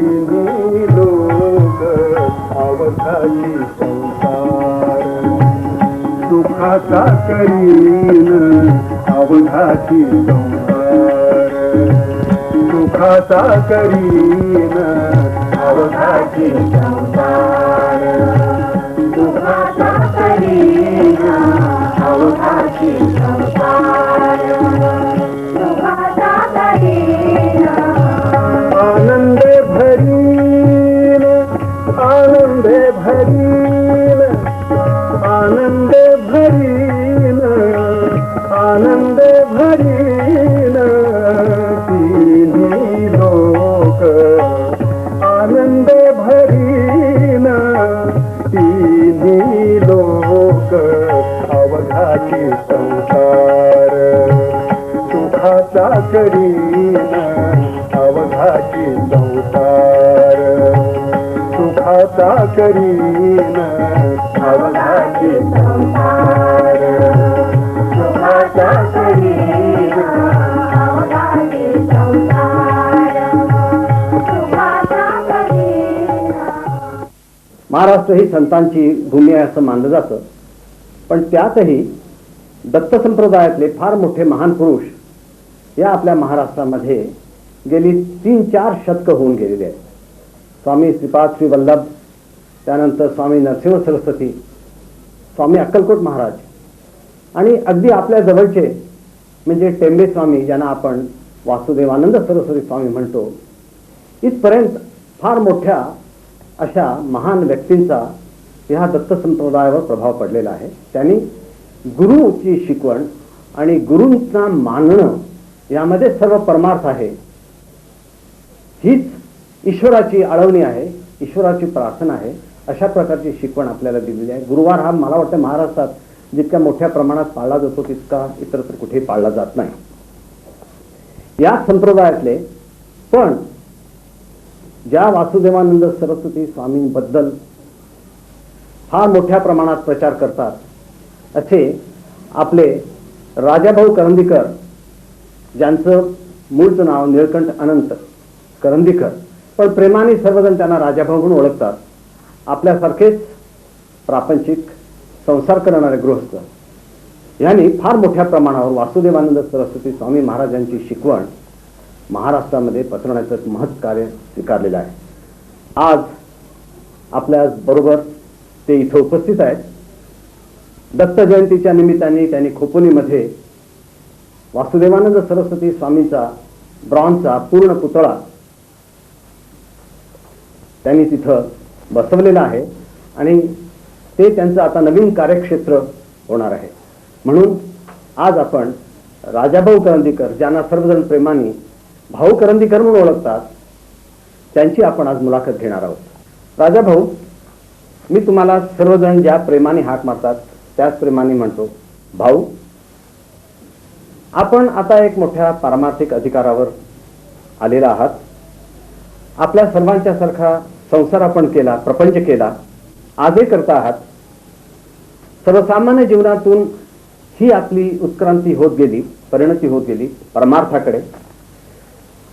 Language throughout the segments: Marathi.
तिन्ही लोक अवघाची संसार सुखाचा करीन अवघाची संसार सुखाचा करीन अवघाची संसार सुखाचा करीन अवघाची संसार सुखाचा करीन आनंद भरीन आनंद भरीन आनंद भरीन आनंद भरीन तिन्ही लोक आनंद भरीन तिन्ही लोक अवघाची संसार सुखाचा करीन अवघाची संसार सुखाचा करीन अवघाची संसार सुखाचा करीन अवघाची संसार सुखाचा करीन. महाराष्ट्र ही संतांची भूमी आहे असं मानलं जातं, पण त्यातही दत्त संप्रदायातले फार मोठे महान पुरुष या आपल्या महाराष्ट्रामध्ये गेली 3-4 शतकं होऊन गेलेली आहेत. स्वामी श्रीपाद श्री वल्लभ, त्यानंतर स्वामी नरसिंह सरस्वती, स्वामी अक्कलकोट महाराज आणि अगदी आपल्या जवळचे म्हणजे टेंबे स्वामी, ज्यांना आपण वासुदेवानंद सरस्वती स्वामी म्हणतो, इथपर्यंत फार मोठ्या अशा महान व्यक्तींचा ह्या दत्त संप्रदायावर प्रभाव पडलेला आहे. त्यांनी गुरुची शिकवण आणि गुरूंना मानणं यामध्ये सर्व परमार्थ आहे. हीच ईश्वराची आळवणी आहे, ईश्वराची प्रार्थना आहे, अशा प्रकारची शिकवण आपल्याला दिलेली आहे. गुरुवार हा मला वाटतं महाराष्ट्रात जितक्या मोठ्या प्रमाणात पाळला जातो तितका इतरत्र कुठेही पाळला जात नाही. या संप्रदायातले पण ज्या वासुदेवानंद सरस्वती स्वामींबद्दल फार मोठ्या प्रमाणात प्रचार करतात असे आपले राजाभाऊ करंदीकर, ज्यांचं मूळचं नाव निळकंठ अनंत करंदीकर, पण प्रेमाने सर्वजण त्यांना राजाभाऊ म्हणून ओळखतात. आपल्यासारखेच प्रापंचिक संसार करणारे गृहस्थ यांनी फार मोठ्या प्रमाणावर वासुदेवानंद सरस्वती स्वामी महाराजांची शिकवण महाराष्ट्रामध्ये पसरवण्याचं एक महत् कार्य स्वीकारलेलं आहे. आज आपल्या बरोबर ते इथं उपस्थित आहेत. दत्त जयंतीच्या निमित्ताने त्यांनी खोपोलीमध्ये वासुदेवानंद सरस्वती स्वामींचा ब्रॉन्झचा पूर्ण पुतळा त्यांनी तिथं बसवलेला आहे आणि ते त्यांचं आता नवीन कार्यक्षेत्र होणार आहे. म्हणून आज आपण राजाभाऊ करंदीकर, ज्यांना सर्वजण प्रेमाने भाऊ करंदीकर म्हणून ओळखतात, त्यांची आपण आज मुलाखत घेणार आहोत. राजाभाऊ, मी तुम्हाला सर्वजण ज्या प्रेमाने हाक मारतात त्याच प्रेमाने म्हणतो भाऊ. आपण आता एक मोठ्या पारमार्थिक अधिकारावर आलेला आहात. आपल्या सर्वांच्या सारखा संसार आपण केला, प्रपंच केला, आजही करता आहात. सर्वसामान्य जीवनातून ही आपली उत्क्रांती होत गेली, परिणती होत गेली परमार्थाकडे.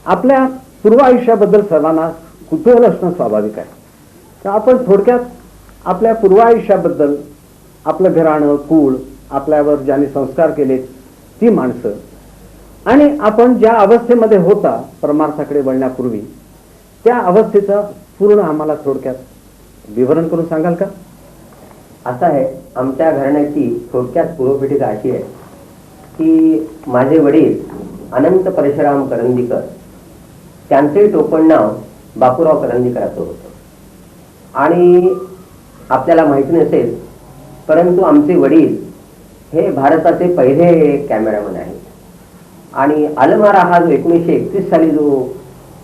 आपल्या पूर्व आयुष्याबद्दल सर्वांना कुतूहल असणं स्वाभाविक आहे. तर आपण थोडक्यात आपल्या पूर्व आयुष्याबद्दल, आपलं घराणं, कुळ, आपल्यावर ज्यांनी संस्कार केले ती माणसं आणि आपण ज्या अवस्थेमध्ये होता परमार्थाकडे वळण्यापूर्वी, त्या अवस्थेचं पूर्ण आम्हाला थोडक्यात विवरण करून सांगाल का? असं आहे, आमच्या घराण्याची थोडक्यात पूर्वपीठिका अशी आहे की माझे वडील अनंत परशुराम करंदीकर, त्यांचे टोपण नाव बापूराव करंदीकर असं होतं. आणि आपल्याला माहिती नसेल, परंतु आमचे वडील हे भारताचे पहिले कॅमेरामन आहेत. आणि अलमारा हा जो 1931 साली जो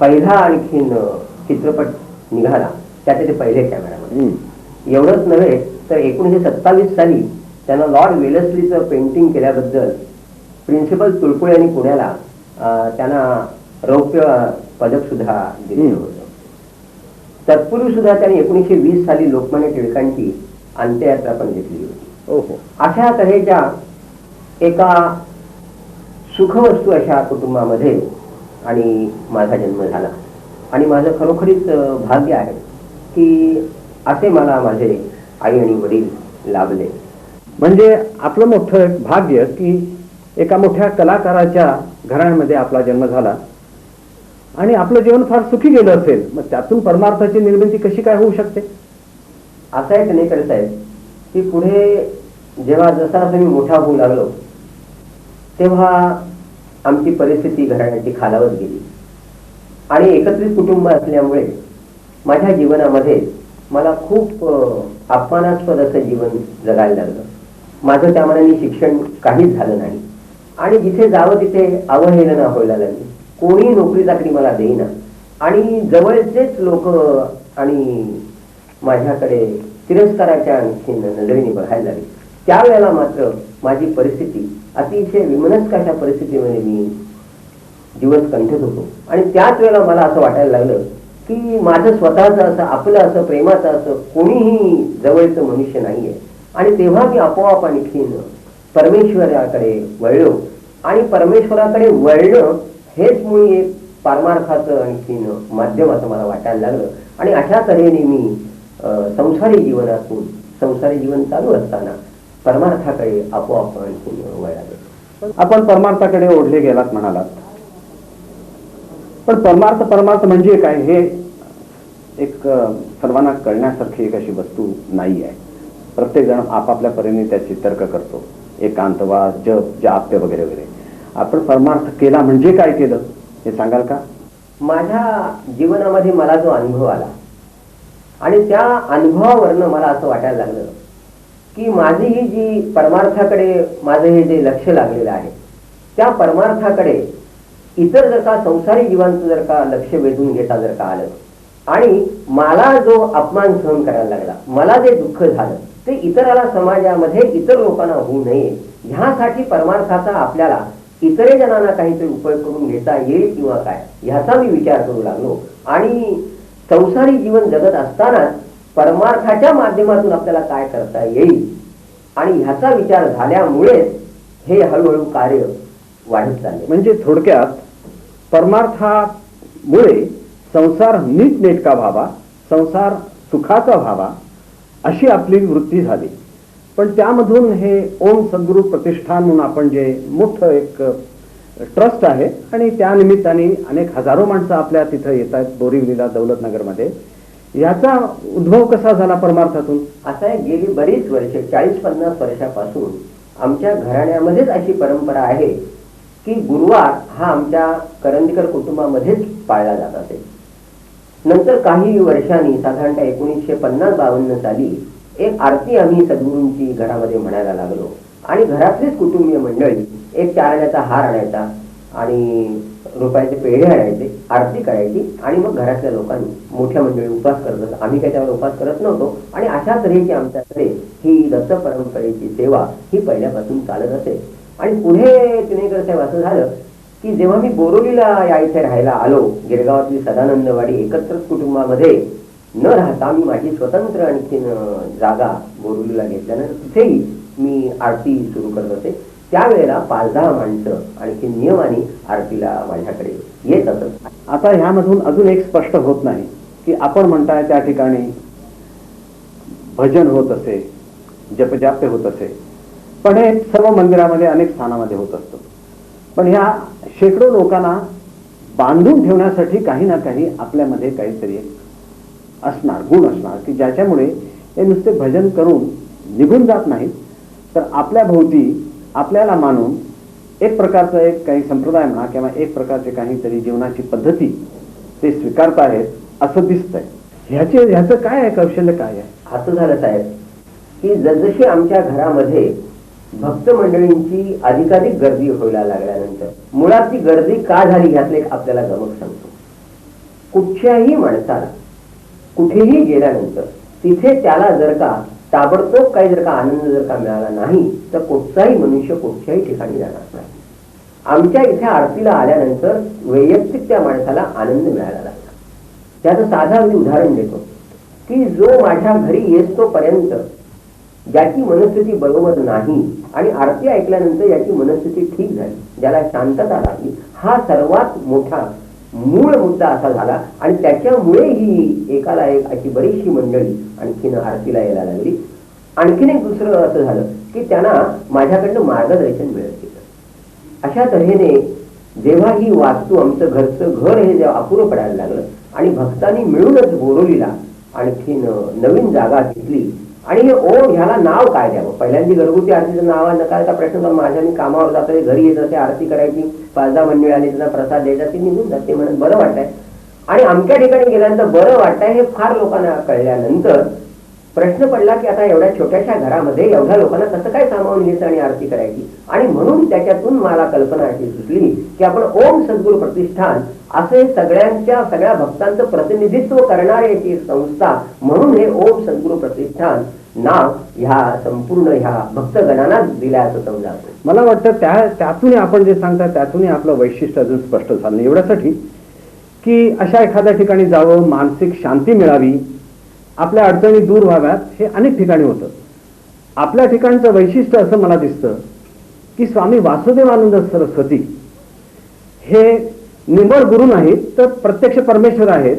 पहिला आणखीन चित्रपट निघाला त्याचे ते पहिले कॅमेरामन. एवढंच नव्हे तर 1927 साली त्यांना लॉर्ड वेलस्लीचं पेंटिंग केल्याबद्दल प्रिन्सिपल तुळपुळे यांनी पुण्याला त्यांना रौप्य पदक सुद्धा दिलेलं होतं. तत्पूर्वी सुद्धा त्यांनी 1920 साली लोकमान्य टिळकांची अंत्ययात्रा पण घेतली होती. अशा तऱ्हेच्या एका सुखवस्तू अशा कुटुंबामध्ये आणि माझा जन्म झाला. आणि माझं खरोखरीच भाग्य आहे की असे मला माझे आई आणि वडील लाभले. म्हणजे आपलं मोठं एक भाग्य की एका मोठ्या कलाकाराच्या घराण्यामध्ये आपला जन्म झाला आणि आपलं जीवन फार सुखी गेलं असेल, मग त्यातून परमार्थाची निर्मिती कशी काय होऊ शकते? असं आहे नाही करत आहे की पुढे जेव्हा जसा मी मोठा होऊ लागलो तेव्हा आमची परिस्थिती घराण्याची खालावत गेली आणि एकत्रित कुटुंब असल्यामुळे माझ्या जीवनामध्ये मला खूप अपमानास्पद असं जीवन जगायला लागलं. माझं त्या मनाने शिक्षण काहीच झालं नाही आणि जिथे जावं तिथे अवहेलना व्हायला लागली. कोणी नोकरी चाकरी मला देईना आणि जवळचेच लोक आणि माझ्याकडे तिरस्काराच्या आणखीन नजरेने बघायला लागली. त्यावेळेला मात्र माझी परिस्थिती अतिशय विमनस्काच्या परिस्थितीमध्ये मी दिवस कंठत होतो आणि त्याच वेळेला मला असं वाटायला लागलं की माझं स्वतःचं असं आपलं असं प्रेमाचं असं कोणीही जवळचं मनुष्य नाहीये. आणि तेव्हा मी आपोआप आणखीन परमेश्वराकडे वळलो आणि परमेश्वराकडे वळणं हेच मुळी एक पारमार्थाचं आणखीन माध्यम असं मला वाटायला लागलं. आणि अशा तऱ्हेने मी संसारी जीवनातून संसारी जीवन चालू असताना परमार्थाकडे आपोआप आणखीन वळालो. आपण परमार्थाकडे ओढले गेलात म्हणालात, पण परमार्थ म्हणजे काय हे एक सर्वांना कळण्यासारखी एक अशी वस्तू नाही आहे. प्रत्येक जण आपापल्या परीने त्याची तर्क करतो. एकांतवाद, जप, जाप्य वगैरे वगैरे. आपण परमार्थ केला म्हणजे काय केलं हे सांगाल का? माझ्या जीवनामध्ये मला जो अनुभव आला आणि त्या अनुभवावरनं मला असं वाटायला लागलं की माझी ही जी परमार्थाकडे माझं हे जे लक्ष लागलेलं आहे त्या परमार्थाकडे इतर जर का संसारी जीवांचं जर का लक्ष वेधून घेता जर का आलं आणि मला जो अपमान सहन करायला लागला, मला जे दुःख झालं ते इतराला समाजामध्ये इतर लोकांना होऊ नये ह्यासाठी परमार्थाचा आपल्याला इतरे जणांना काहीतरी उपयोग करून घेता येईल किंवा काय ह्याचा मी विचार करू लागलो. आणि संसारी जीवन जगत असतानाच परमार्थाच्या माध्यमातून आपल्याला काय करता येईल आणि ह्याचा विचार झाल्यामुळेच हे हळूहळू कार्य वाढत चालले. म्हणजे थोडक्यात परमार्थामुळे संसार नीटनेटका व्हावा, संसार सुखाचा व्हावा अशी आपली वृत्ती झाली. पण त्यामधून हे ओम सद्गुरू प्रतिष्ठान म्हणून आपण जे मोठं एक ट्रस्ट आहे आणि त्या निमित्ताने अनेक हजारो माणसं आपल्या तिथं येत आहेत बोरिवलीला, दौलतनगरमध्ये. याचा उद्भव कसा झाला परमार्थातून? असं आहे, गेली बरीच वर्ष 40-50 वर्षापासून आमच्या घराण्यामध्येच अशी परंपरा आहे की गुरुवार हा आमच्या करंदीकर कुटुंबामध्येच पाळला जात असे. नंतर काही वर्षांनी साधारणतः 1950-52 साली एक आरती आम्ही सद्गुरूंची घरामध्ये म्हणायला लागलो आणि घरातलीच कुटुंबीय मंडळी एक चारण्याचा हार आणायचा आणि रुपयाचे पेढे आणायचे, आरती करायची आणि मग घरातल्या लोकांनी मोठ्या मंडळी उपास करत असत. आम्ही काही त्यावर उपास करत नव्हतो आणि अशा तऱ्हेची आमच्याकडे ही दत्त परंपरेची सेवा ही पहिल्यापासून चालत असे. आणि पुढे तिनेकर साहेब असं झालं की जेव्हा मी बोरिवलीला या इथे राहायला आलो, गिरगावातली सदानंदवाडी एकत्र कुटुंबामध्ये न राहता मी माझी स्वतंत्र आणखीन जागा बोरिवलीला घेतल्यानंतर तिथेही मी आरती सुरू करत होते. त्यावेळेला 5-10 माणसं आणखी नियमाने आरतीला माझ्याकडे येत असत. आता ह्यामधून अजून एक स्पष्ट होत नाही की आपण म्हणताय त्या ठिकाणी भजन होत असे, जपजाप्य होत असे, पण हे सर्व मंदिरामध्ये अनेक स्थानामध्ये होत असतं. पण ह्या शेकडो लोकांना बांधून ठेवण्यासाठी काही ना काही आपल्यामध्ये काहीतरी असणार, गुण असणार की ज्याच्यामुळे हे नुसते भजन करून निघून जात नाही, तर आपल्या भोवती आपल्याला मानून एक प्रकारचं एक काही संप्रदाय म्हणा किंवा एक प्रकारचे काहीतरी जीवनाची पद्धती ते स्वीकारत आहेत असं दिसतंय. ह्याचं काय आहे, कौशल्य काय आहे? असं झालं साहेब की जसजशी आमच्या घरामध्ये भक्त मंडळींची अधिकाधिक गर्दी व्हायला लागल्यानंतर मुळात ती गर्दी का झाली ह्यातलं एक आपल्याला गमक सांगतो. कुठच्याही माणसाला कुठेही गेल्यानंतर तिथे त्याला जर का ताबडतोब काही जर का आनंद जर का मिळाला नाही तर कुठचाही मनुष्य कुठच्याही ठिकाणी जाणार नाही. आमच्या इथे आरतीला आल्यानंतर वैयक्तिक त्या माणसाला आनंद मिळायला लागला. त्याचं साधं मी उदाहरण देतो की जो माझ्या घरी येतोपर्यंत ज्याची मनस्थिती बरोबर नाही आणि आरती ऐकल्यानंतर याची मनस्थिती ठीक झाली, ज्याला शांतता लागली, हा सर्वात मोठा मूळ मुद्दा असा झाला आणि त्याच्यामुळे ही एकाला एक अशी बरीचशी मंडळी आणखीन आरतीला यायला लागली. आणखीन एक दुसरं असं झालं की त्यांना माझ्याकडनं मार्गदर्शन मिळत गेलं. अशा तऱ्हेने जेव्हा ही वास्तू आमचं घरचं घर हे जेव्हा अपुरं पडायला लागलं आणि भक्तांनी मिळूनच बोरोलीला आणखीन नवीन जागा घेतली आणि हे ओम ह्याला नाव काय द्यावं. पहिल्यांदा घरगुती आरतीचं नाव नकायचा प्रश्न होता. माझ्या मी कामावर जाते, घरी येत असे, आरती करायची, 5-10 मंडळी आली, त्यांना प्रसाद द्यायचा, ती निघून जाते म्हणून बरं वाटतंय. आणि अमक्या ठिकाणी गेल्यानंतर बरं वाटतंय हे फार लोकांना कळल्यानंतर प्रश्न पडला की आता एवढ्या छोट्याशा घरामध्ये एवढ्या लोकांना कसं काय सामावून घ्यायचं आणि आरती करायची. आणि म्हणून त्याच्यातून मला कल्पना अशी सुचली की आपण ओम सद्गुरू प्रतिष्ठान असे सगळ्या भक्तांचं प्रतिनिधित्व करणारी एक संस्था म्हणून हे ओम सद्गुरू प्रतिष्ठान नाव ह्या संपूर्ण ह्या भक्तगणांना दिलं असं समजावं. मला वाटतं त्यातून आपण जे सांगता त्यातूनही आपलं वैशिष्ट्य अजून स्पष्ट झालं नाही. एवढ्यासाठी की अशा एखाद्या ठिकाणी जावं, मानसिक शांती मिळावी, आपल्या अडचणी दूर व्हाव्यात, हे अनेक ठिकाणी होतं. आपल्या ठिकाणचं वैशिष्ट्य असं मला दिसतं की स्वामी वासुदेवानंद सरस्वती हे निव्वळ गुरु नाहीत तर प्रत्यक्ष परमेश्वर आहेत.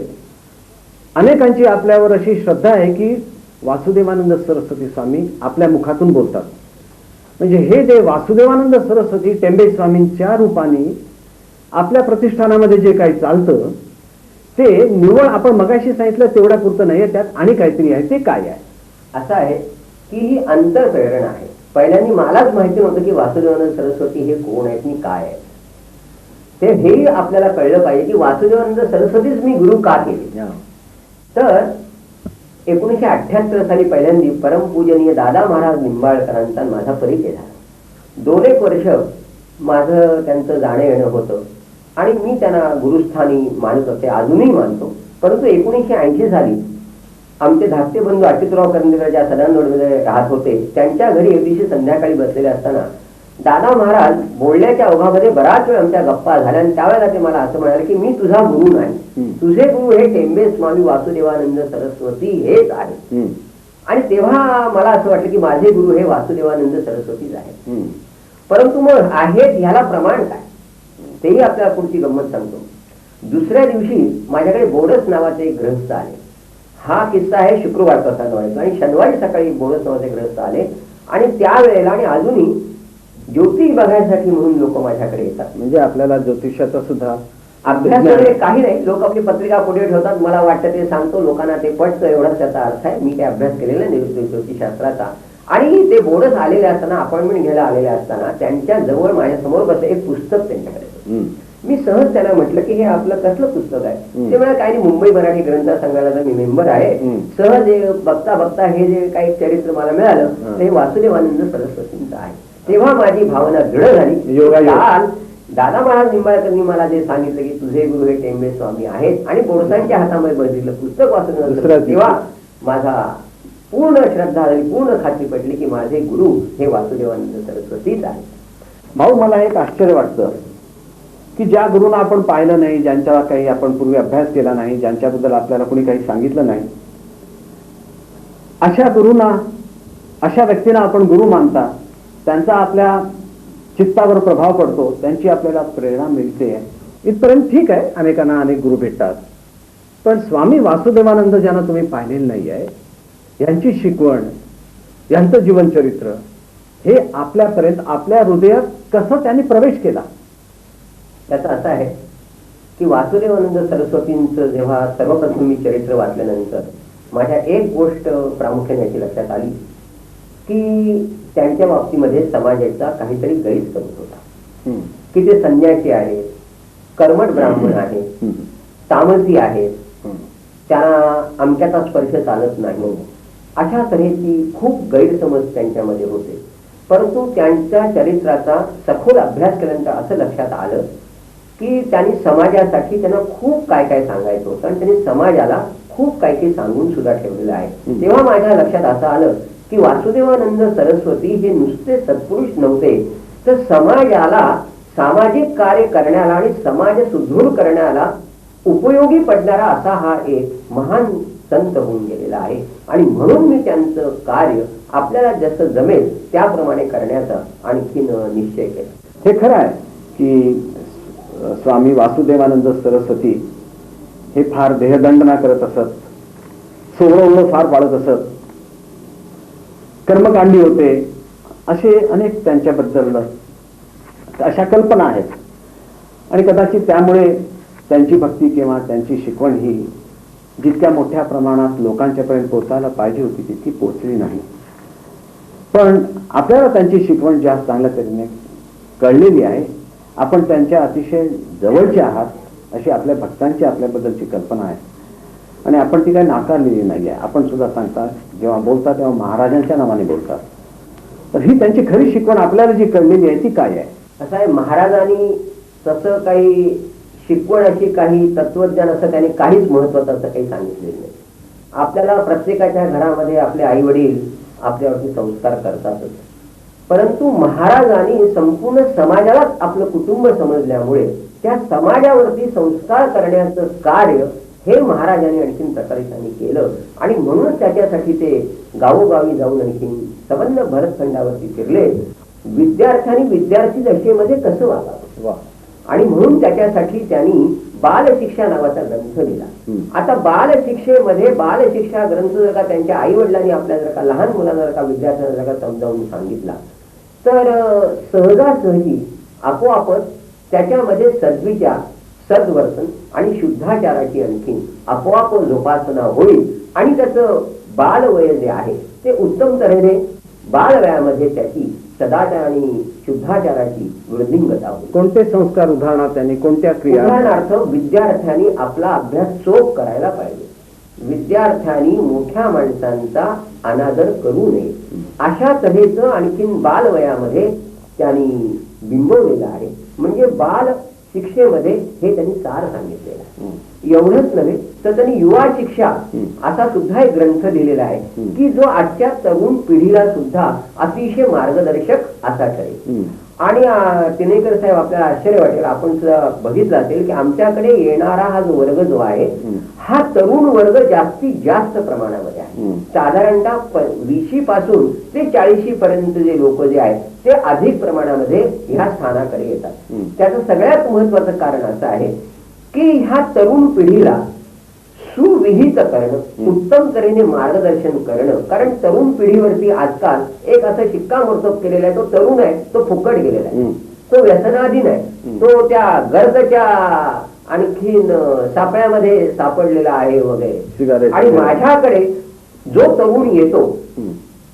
अनेकांची आपल्यावर अशी श्रद्धा आहे की वासुदेवानंद सरस्वती स्वामी आपल्या मुखातून बोलतात. म्हणजे हे जे वासुदेवानंद सरस्वती टेंबे स्वामींच्या रूपाने आपल्या प्रतिष्ठानामध्ये जे काही चालतं ते निव्वळ आपण मगाशी सांगितलं तेवढ्या पुरतं नाहीये, त्यात आणि काहीतरी आहे. ते काय आहे? असं आहे की ही अंतरप्रेरणा आहे. पहिल्यांदा मलाच माहिती नव्हतं की वासुदेवानंद सरस्वती हे कोण आहेत आणि काय आहेत. ते हे आपल्याला कळलं पाहिजे की वासुदेवानंद सरस्वतीच मी गुरु का केले. तर 1978 साली पहिल्यांदा परमपूजनीय दादा महाराज निंबाळकरांचा माझा परिचय झाला. 2-1 वर्ष माझं त्यांचं जाणं येणं होतं आणि मी त्यांना गुरुस्थानी मानत होते, अजूनही मानतो. परंतु 1980 साली आमचे धाकटे बंधू अच्युतराव करंदीकर ज्या सदानंदमध्ये राहत होते त्यांच्या घरी एक दिवशी संध्याकाळी बसलेले असताना दादा महाराज बोलण्याच्या ओघामध्ये बराच वेळ आमच्या गप्पा झाल्या आणि त्यावेळेला ते मला असं म्हणाले की मी तुझा गुरु नाही, तुझे गुरु हे टेंबे स्वामी वासुदेवानंद सरस्वती हेच आहे. आणि तेव्हा मला असं वाटलं की माझे गुरु हे वासुदेवानंद सरस्वतीच आहेत. परंतु मग आहेत ह्याला प्रमाण काय तेही आपल्याला पुढची गंमत सांगतो. दुसऱ्या दिवशी माझ्याकडे बोडस नावाचे एक ग्रहस्थ आले. हा किस्सा आहे शुक्रवारचा सांगायचा. आणि शनिवारी सकाळी बोडस नावाचे ग्रहस्थ आले आणि त्यावेळेला आणि अजूनही ज्योतिष बघायसाठी म्हणून लोक माझ्याकडे येतात. म्हणजे आपल्याला ज्योतिषाचा सुद्धा अभ्यास वगैरे काही नाही, लोक आपली पत्रिका पुढे ठेवतात, मला वाटतं ते सांगतो, लोकांना ते पटतं, एवढाच त्याचा अर्थ आहे. मी काही अभ्यास केलेला नाही ज्योतिषशास्त्राचा. आणि ते बोर्डच आलेले असताना, अपॉइंटमेंट घ्यायला आलेले असताना त्यांच्या जवळ माझ्या समोर बसलं एक पुस्तक त्यांच्याकडे. मी सहज त्यांना म्हटलं की हे आपलं कसलं पुस्तक आहे. ते मला काही मुंबई मराठी ग्रंथ संग्रहालयाचा मी मेंबर आहे. सहज बघता बघता हे जे काही चरित्र मला मिळालं ते वासुदेवानंद सरस्वतींचं आहे. तेव्हा माझी भावना दृढ झाली. काल दादा महाराज निंबाळकरांनी मला जे सांगितलं की तुझे गुरु हे टेंबे स्वामी आहेत आणि बोरसांच्या हातामध्ये बघितलं पुस्तक वाचून तेव्हा माझा पूर्ण श्रद्धा झाली, पूर्ण खात्री पटली की माझे गुरु हे वासुदेवानंद सरस्वतीच आहे. भाऊ, मला एक आश्चर्य वाटतं की ज्या गुरुंना आपण पाहिलं नाही, ज्यांच्या काही आपण पूर्वी अभ्यास केला नाही, ज्यांच्याबद्दल आपल्याला कोणी काही सांगितलं नाही, अशा गुरुंना, अशा व्यक्तींना आपण गुरु मानता, त्यांचा आपल्या चित्तावर प्रभाव पडतो, त्यांची आपल्याला प्रेरणा मिळते. इथपर्यंत ठीक आहे, अनेकांना अनेक गुरु भेटतात. पण स्वामी वासुदेवानंद ज्यांना तुम्ही पाहिलेलं नाही आहे, यांची शिकवण, यांचं जीवनचरित्र हे आपल्यापर्यंत, आपल्या हृदयात कसं त्यांनी प्रवेश केला? त्याचं असं आहे की वासुदेवानंद सरस्वतींचं जेव्हा सर्वप्रथम मी चरित्र वाचल्यानंतर माझ्या एक गोष्ट प्रामुख्याने याची लक्षात आली की त्यांच्या बाबतीमध्ये समाजाचा काहीतरी गैरसमज होता की ते संन्यासी आहेत, कर्मठ ब्राह्मण आहेत, तामसी आहेत, त्यांना अमक्याचा स्पर्श चालत नाही, अशा तऱ्हेची खूप गैरसमज त्यांच्यामध्ये होते. परंतु त्यांच्या चरित्राचा सखोल अभ्यास केल्यानंतर असं लक्षात आलं की त्यांनी समाजासाठी त्यांना खूप काय काय सांगायचं होतं आणि त्यांनी समाजाला खूप काही काही सांगून सुद्धा ठेवलेलं आहे. तेव्हा माझ्या लक्षात असं आलं की वासुदेवानंद सरस्वती हे नुसते सत्पुरुष नव्हते, तर समाजाला, सामाजिक कार्य करण्याला आणि समाज सुदृढ करण्याला उपयोगी पडणारा असा हा एक महान संत होऊन गेलेला आहे. आणि म्हणून मी त्यांचं कार्य आपल्याला जसं जमेल त्याप्रमाणे करण्याचा आणखीन निश्चय केला. हे खरं आहे की स्वामी वासुदेवानंद सरस्वती हे फार देहदंडना करत असत, सोहळं फार पाळत असत, कर्मकांडी होते, असे अनेक त्यांच्याबद्दल अशा कल्पना आहेत. आणि कदाचित त्यामुळे त्यांची भक्ती किंवा त्यांची शिकवण ही जितक्या मोठ्या प्रमाणात लोकांच्यापर्यंत पोहोचायला पाहिजे होती तितकी पोहोचली नाही. पण आपल्याला त्यांची शिकवण जास्त चांगल्या तऱ्हेने कळलेली आहे. आपण त्यांच्या अतिशय जवळचे आहात अशी आपल्या भक्तांची आपल्याबद्दलची कल्पना आहे आणि आपण ती काही नाकारलेली नाही आहे. आपण सुद्धा सांगता, जेव्हा बोलता तेव्हा महाराजांच्या नावाने बोलतात. तर ही त्यांची खरी शिकवण आपल्याला जी कळलेली आहे ती काय आहे? असं आहे, महाराजांनी तसं काही शिकवण अशी काही तत्वज्ञान असं त्याने काहीच महत्वाचं असं काही सांगितलेलं नाही. आपल्याला प्रत्येकाच्या घरामध्ये आपले आई वडील आपल्यावरती संस्कार करतातच, परंतु महाराजांनी संपूर्ण समाजालाच आपलं कुटुंब समजल्यामुळे त्या समाजावरती संस्कार करण्याचं कार्य हे महाराजांनी आणखीन प्रकारे त्यांनी केलं. आणि म्हणूनच त्याच्यासाठी ते गावोगावी जाऊन आणखीन संबंध भरतखंडावरती फिरले. विद्यार्थ्यांनी विद्यार्थी दशेमध्ये कसं वागावं आणि म्हणून त्याच्यासाठी त्यांनी बालशिक्षा नावाचा ग्रंथ लिहिला. आता बालशिक्षेमध्ये बालशिक्षा ग्रंथ जर का त्यांच्या आई वडिलांनी आपल्या जर का लहान मुलांना जर का विद्यार्थ्यांना जर का समजावून सांगितला तर सहजासहजी आपोआपच त्याच्यामध्ये सद्विचार, सद्वर्तन आणि शुद्धाचाराची आणखी आपोआप जोपासना होईल आणि त्याचं बालवय जे आहे ते उत्तम तऱ्हेने बालवयामध्ये त्याची सदाचार आणि शुद्धाचाराची वृद्धिंगता होईल. कोणते संस्कार उदाहरणार्थ त्यांनी कोणत्या क्रिया? उदाहरणार्थ विद्यार्थ्यांनी आपला अभ्यास चोख करायला पाहिजे. विद्यार्थ्यांनी मोठ्या माणसांचा अनादर करू नये अशा तऱ्हेचं आणखीन बालवयामध्ये त्यांनी बिंबवलेलं आहे. म्हणजे बाल शिक्षेमध्ये हे त्यांनी सार सांगितलेलं आहे. एवढंच नव्हे तर त्यांनी युवा शिक्षा असा सुद्धा एक ग्रंथ लिहिलेला आहे की जो आजच्या तरुण पिढीला सुद्धा अतिशय मार्गदर्शक असा ठरेल. आणि तिनेकर साहेब आपल्याला आश्चर्य वाटेल, आपण सुद्धा बघितलं असेल की आमच्याकडे येणारा हा जो वर्ग जो आहे हा तरुण वर्ग जास्तीत जास्त प्रमाणामध्ये आहे. साधारणतः 20 पासून ते 40 पर्यंत जे लोक जे आहेत ते अधिक प्रमाणामध्ये ह्या स्थानाकडे येतात. त्याचं सगळ्यात महत्वाचं कारण असं आहे की ह्या तरुण पिढीला सुविहित करणं, उत्तम तऱ्हेने मार्गदर्शन करणं. कारण तरुण पिढीवरती आजकाल एक असं शिक्कामोर्तब केलेला आहे, तो तरुण आहे तो फुकट गेलेला आहे, तो व्यसनाधीन आहे, तो त्या गर्दच्या आणखीन सापळ्यामध्ये सापडलेला आहे वगैरे. आणि माझ्याकडे जो तरुण येतो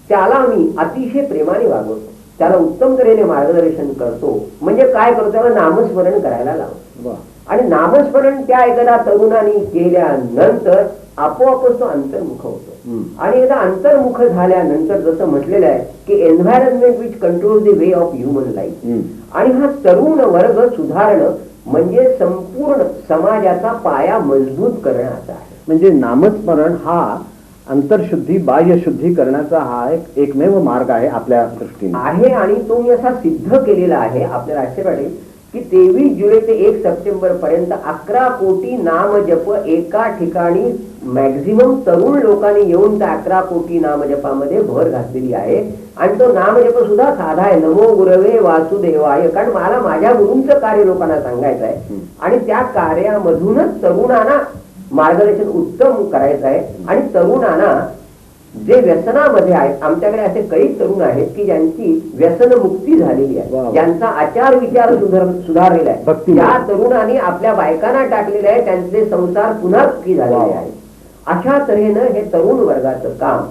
त्याला मी अतिशय प्रेमाने वागवतो, त्याला उत्तम तऱ्हेने मार्गदर्शन करतो. म्हणजे काय करतो, त्याला नामस्मरण करायला लावतो. आणि नामस्मरण त्या एखाद्या तरुणाने केल्यानंतर आपोआपच तो अंतर्मुख होतो. आणि एकदा अंतर्मुख झाल्यानंतर जसं म्हटलेलं आहे की environment which control the way of human life. आणि हा तरुण वर्ग सुधारणं म्हणजे संपूर्ण समाजाचा पाया मजबूत करणं असा आहे. म्हणजे नामस्मरण हा अंतर्शुद्धी बाह्य शुद्धी करण्याचा हा एक एकमेव मार्ग आहे आपल्या दृष्टीने आहे. आणि तो मी असा सिद्ध केलेला आहे. आपल्याला आश्चर्य वाटेल की 23 जुलै ते 1 सप्टेंबर पर्यंत 11 कोटी नामजप एका ठिकाणी मॅक्झिमम तरुण लोकांनी येऊन त्या 11 कोटी नामजपामध्ये भर घातलेली आहे. आणि तो नामजप सुद्धा साधा आहे, नमो गुरवे वासुदेवाय. कारण मला माझ्या गुरूंचं कार्य लोकांना सांगायचं आहे आणि त्या कार्यामधूनच तरुणांना मार्गदर्शन उत्तम करायचं आहे. आणि तरुणांना जे व्यसनामध्ये आहेत, आमच्याकडे असे काही तरुण आहेत की ज्यांची व्यसनमुक्ती झालेली आहे, ज्यांचा आचार विचार सुधारलेला आहे, त्या तरुणांनी आपल्या बायकांना टाकलेले आहे, त्यांचे संसार पुन्हा सुखी झालेले आहेत. अशा तऱ्हेनं हे तरुण वर्गाचं काम,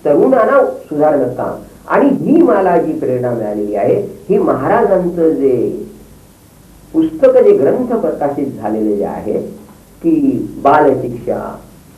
तरुणांना सुधारणं काम. आणि ही मला जी प्रेरणा मिळालेली आहे ही महाराजांचं जे पुस्तक, जे ग्रंथ प्रकाशित झालेले जे आहे की बालशिक्षा,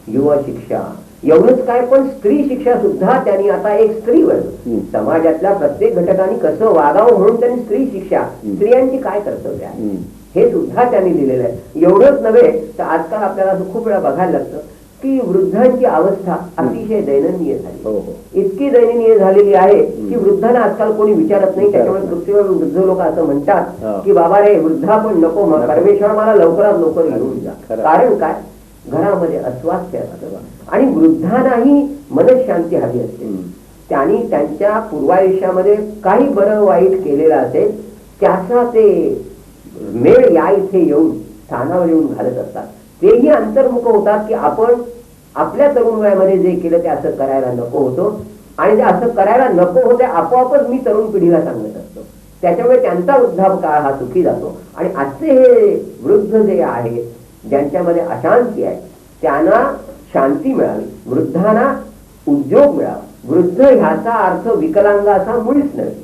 युवा शिक्षा, एवढंच काय पण स्त्री शिक्षा सुद्धा त्यांनी आता एक स्त्री वर्ग, समाजातल्या प्रत्येक घटकांनी कसं वागावं म्हणून त्यांनी स्त्री शिक्षा, स्त्रियांची काय कर्तव्य आहे हे सुद्धा त्यांनी दिलेलं आहे. एवढंच नव्हे तर आजकाल आपल्याला खूप वेळा बघायला लागतं की वृद्धांची अवस्था अतिशय दैनंदिय झाली. इतकी दैनंदिय झालेली आहे की वृद्धांना आजकाल कोणी विचारत नाही. त्याच्यामुळे पृथ्वीवर वृद्ध लोक असं म्हणतात की बाबा रे वृद्धा पण नको, परमेश्वर मला लवकरात लवकर घेऊन जा. कारण काय, घरामध्ये अस्वास्थ्य असतं आणि वृद्धांनाही मनशांती हवी असते. त्यांनी त्यांच्या पूर्वायुष्यामध्ये काही बरं वाईट केलेलं असेल त्याचा ते मेळ या इथे येऊन स्थानावर येऊन घालत असतात. तेही अंतर्मुख होतात की आपण आपल्या तरुण वयामध्ये जे केलं ते असं करायला नको होतं, आणि ते असं करायला नको होते आपोआपच मी तरुण पिढीला सांगत असतो. त्याच्यामुळे त्यांचा वृद्धापकाळ हा सुखी जातो. आणि आजचे हे वृद्ध जे आहे ज्यांच्यामध्ये अशांती आहे त्यांना शांती मिळावी, वृद्धांना उद्योग मिळावा. वृद्ध ह्याचा अर्थ विकलांगाचा मुळीच नाही.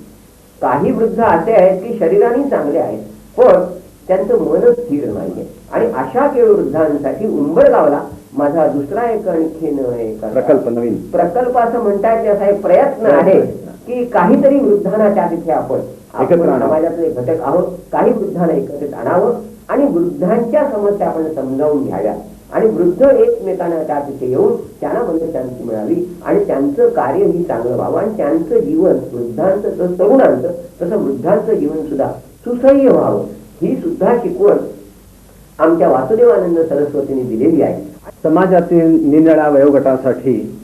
काही वृद्ध असे आहेत की शरीराने चांगले आहेत पण त्यांचं मनच स्थिर नाहीये. आणि अशा केवळ वृद्धांसाठी उंबरगावला माझा दुसरा एक आणखीन एक प्रकल्प, नवीन प्रकल्प असं म्हणता येते असा एक प्रयत्न आहे की काहीतरी वृद्धांना त्या तिथे आपण समाजातले घटक आहोत, काही वृद्धांना एकत्रित आणावं आणि वृद्धांच्या समस्या आपण समजावून घ्याव्या. आणि वृद्ध एकमेकांना त्या तिथे येऊन त्यांना मनशांती मिळावी आणि त्यांचं कार्यही चांगलं व्हावं आणि त्यांचं जीवन वृद्धांचं जसं तरुणांचं तसं वृद्धांचं जीवन सुद्धा सुसह्य व्हावं, ही सुद्धा शिकवण आमच्या वासुदेवानंद सरस्वतींनी दिलेली आहे. समाजातील निरनिराळ्या वयोगटासाठी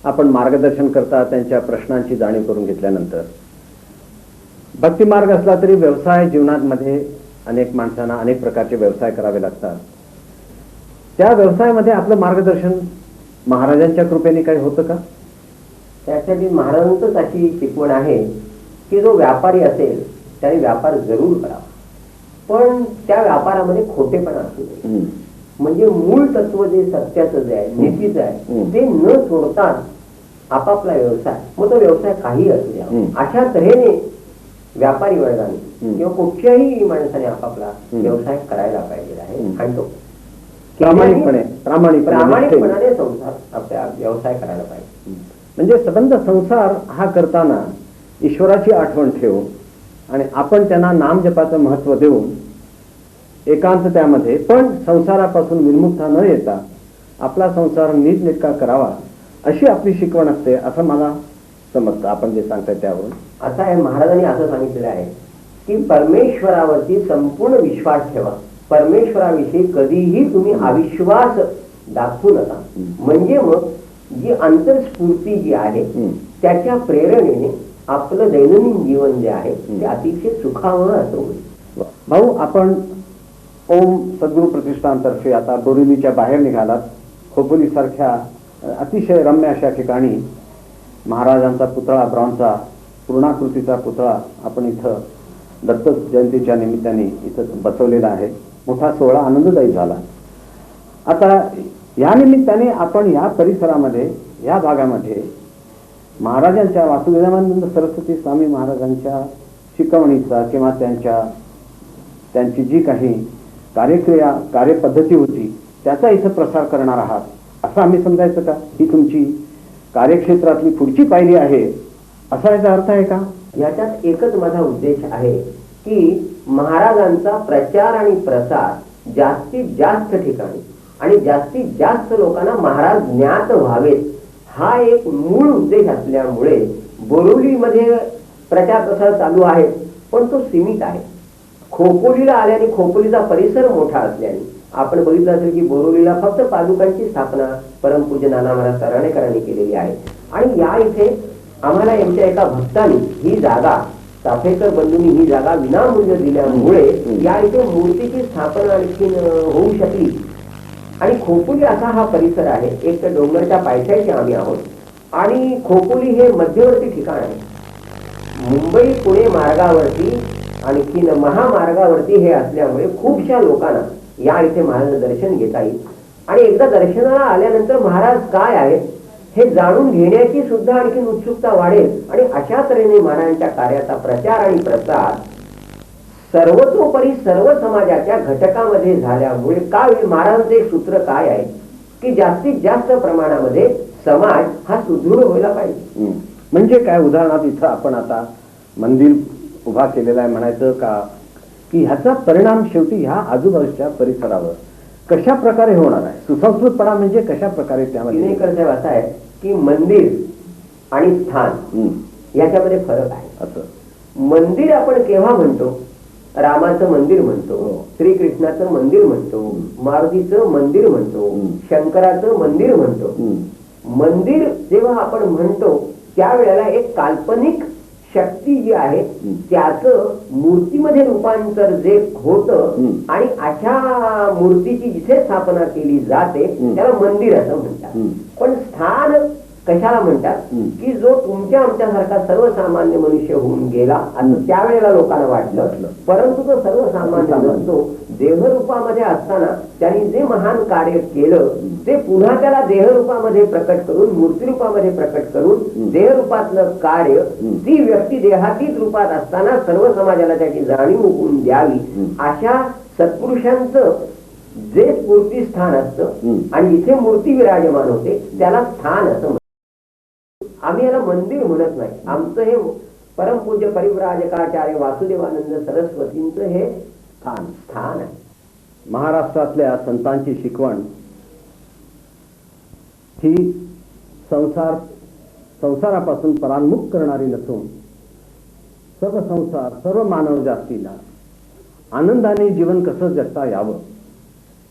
आपण मार्गदर्शन करता, त्यांच्या प्रश्नांची जाणीव करून घेतल्यानंतर भक्ती मार्ग असला तरी व्यवसाय जीवनामध्ये अनेक माणसांना अनेक प्रकारचे व्यवसाय करावे लागतात. त्या व्यवसायामध्ये आपलं मार्गदर्शन महाराजांच्या कृपेने काही होतं का? त्यासाठी महाराजांचंच अशी शिकवण आहे की जो व्यापारी असेल त्याने व्यापार जरूर करावा, पण त्या व्यापारामध्ये खोटेपणा असू नये. म्हणजे मूळ तत्व जे सत्याचं जे आहे, नीतीचं आहे, ते न सोडता आपापला व्यवसाय, मग तो व्यवसाय काही असू द्या, अशा तऱ्हेने व्यापारी वर्गाने किंवा कुठच्याही माणसाने आपापला व्यवसाय करायला पाहिजे आहे. आणि तो प्रामाणिकपणाने संसार आपल्या व्यवसाय करायला पाहिजे. म्हणजे संबंध संसार हा करताना ईश्वराची आठवण ठेवून आणि आपण त्यांना नाम जपाचं महत्व देऊन एकांत त्यामध्ये, पण संसारापासून विमुक्ता न येता आपला संसार नीटनेटका करावा अशी आपली शिकवण असते असं मला समजतं. आपण जे सांगताय त्यावरून असं आहे, महाराजांनी असं सांगितलेलं आहे की परमेश्वरावरती संपूर्ण विश्वास ठेवा, परमेश्वराविषयी कधीही तुम्ही अविश्वास दाखवू नका. म्हणजे मग जी अंतर्स्फूर्ती जी आहे त्याच्या प्रेरणेने आपलं दैनंदिन जीवन जे आहे ते अतिशय सुखावह असं होईल. भाऊ, आपण ओम सद्गुरू प्रतिष्ठानतर्फे आता बोरिवलीच्या बाहेर निघालात. खोपोली सारख्या अतिशय रम्य अशा ठिकाणी महाराजांचा पुतळा, ब्रॉन्झचा पूर्णाकृतीचा पुतळा आपण इथं दत्त जयंतीच्या निमित्ताने इथं बसवलेला आहे. मोठा सोहळा आनंददायी झाला. आता या निमित्ताने आपण या परिसरामध्ये, या भागामध्ये महाराजांच्या, वासुदेवानंद सरस्वती स्वामी महाराजांच्या शिकवणीचा किंवा त्यांची जी काही कार्यक्रिया, कार्यपद्धती होती त्याचा इथं प्रसार करणार आहात असं आम्ही समजायचं का? ही तुमची कार्यक्षेत्रातली पुढची पायरी आहे असा याचा अर्थ आहे का? याच्यात एकच माझा उद्देश आहे की महाराजांचा प्रचार आणि प्रसार जास्तीत जास्त ठिकाणी आणि जास्तीत जास्त लोकांना महाराज ज्ञात व्हावेत, हा एक मूळ उद्देश असल्यामुळे बोरिवलीमध्ये प्रचार प्रसार चालू आहे, पण तो सीमित आहे. खोपोलीला आल्याने खोपोलीचा परिसर मोठा असल्याने आपण बघितलं असेल की बोरिवलीला फक्त पादुकांची स्थापना परमपूज्य नाना महाराज तराणेकरांनी केलेली आहे. आणि या इथे आम्हाला यांच्या एका भक्तांनी ही जागा, चाफेकर बंधूंनी ही जागा विनामूल्य दिल्यामुळे या इथे मूर्तीची स्थापना आणखी होऊ शकली. आणि खोपोली असा हा परिसर आहे, एक तर डोंगरच्या पायथ्याशी आम्ही आहोत आणि खोपोली हे मध्यवर्ती ठिकाण आहे. मुंबई पुणे मार्गावरती आणखीन महामार्गावरती हे असल्यामुळे खूपशा लोकांना या इथे महाराज दर्शन घेता येईल. आणि एकदा दर्शनाला आल्यानंतर महाराज काय आहेत हे जाणून घेण्याची सुद्धा आणखी उत्सुकता वाढेल. आणि अशा तऱ्हेने महाराजांच्या कार्याचा प्रचार आणि प्रसार सर्वतोपरी सर्व समाजाच्या घटकामध्ये झाल्यामुळे काय होईल, महाराजांचं एक सूत्र काय आहे की जास्तीत जास्त प्रमाणामध्ये समाज हा सुदृढ व्हायला पाहिजे. म्हणजे काय, उदाहरणार्थ इथं आपण आता मंदिर उभा केलेला आहे म्हणायचं का, की ह्याचा परिणाम शेवटी ह्या आजूबाजूच्या परिसरावर कशा प्रकारे होणार आहे? सुसंस्कृतपणा म्हणजे कशा प्रकारे त्यामध्ये? दिनेकर साहेब असा आहे की मंदिर आणि स्थान याच्यामध्ये फरक आहे. असं मंदिर आपण केव्हा म्हणतो? रामाचं मंदिर म्हणतो, श्रीकृष्णाचं मंदिर म्हणतो, मारुतीचं मंदिर म्हणतो, शंकराचं मंदिर म्हणतो. मंदिर जेव्हा आपण म्हणतो त्यावेळेला एक काल्पनिक शक्ती जी आहे त्याचं मूर्तीमध्ये रूपांतर जे होतं आणि अशा मूर्तीची जिथे स्थापना केली जाते त्याला मंदिर असं म्हणतात. पण स्थान कशाला म्हणतात की जो तुमच्या आमच्यासारखा सर्वसामान्य मनुष्य होऊन गेला असं त्यावेळेला लोकांना वाटलं, परंतु तो सर्वसामान्य नसतो. देहरूपामध्ये असताना त्यांनी जे महान कार्य केलं ते पुन्हा त्याला देहरूपामध्ये प्रकट करून मूर्तिरूपामध्ये प्रकट करून देहरूपातलं कार्य ती व्यक्ती देहातीत रूपात असताना सर्व समाजाला त्याची जाणीव होऊन द्यावी अशा सत्पुरुषांचं जे स्फूर्ती स्थान असतं आणि इथे मूर्ती विराजमान होते त्याला स्थान असं म्हणतात. आम्ही याला मंदिर म्हणत नाही. आमचं हे परमपूज्य परिव्राजकाचार्य वासुदेवानंद सरस्वतींचं हे स्थान आहे. महाराष्ट्रातल्या संतांची शिकवण ही संसारापासून परांमुख करणारी नसून सर्व संसार सर्व मानव जातीला आनंदाने जीवन कसं जगता यावं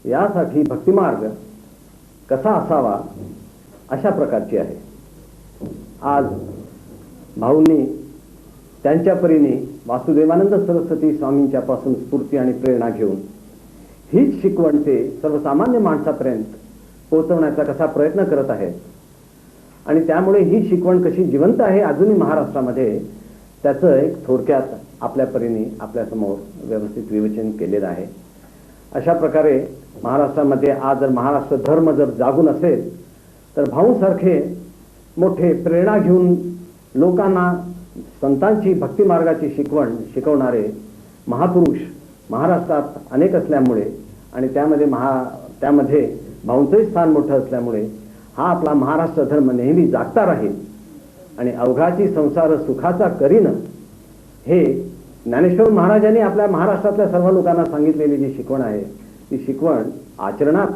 यासाठी भक्तिमार्ग कसा असावा अशा प्रकारची आहे. आज भाऊंनी त्यांच्या परीने वासुदेवानंद सरस्वती स्वामींच्या पासून स्फूर्ती आणि प्रेरणा घेऊन हीच शिकवण ते सर्वसामान्य माणसापर्यंत पोहोचवण्याचा कसा प्रयत्न करत आहेत आणि त्यामुळे ही शिकवण कशी जिवंत आहे अजूनही महाराष्ट्रामध्ये त्याचं एक थोडक्यात आपल्या परीने आपल्यासमोर व्यवस्थित विवेचन केलेलं आहे. अशा प्रकारे महाराष्ट्रामध्ये आज जर महाराष्ट्र धर्म जर जागून असेल तर भाऊंसारखे मोठे प्रेरणा घेऊन लोकांना संतांची भक्तिमार्गाची शिकवण शिकवणारे महापुरुष महाराष्ट्रात अनेक असल्यामुळे आणि त्यामध्ये भाऊंचंही स्थान मोठं असल्यामुळे हा आपला महाराष्ट्र धर्म नेहमी जागता राहील आणि अवघाची संसार सुखाचा करीन हे ज्ञानेश्वर महाराजांनी आपल्या महाराष्ट्रातल्या सर्व लोकांना सांगितलेली जी शिकवण आहे ती शिकवण आचरणात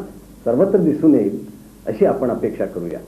सर्वत्र दिसून येईल अशी आपण अपेक्षा करूया.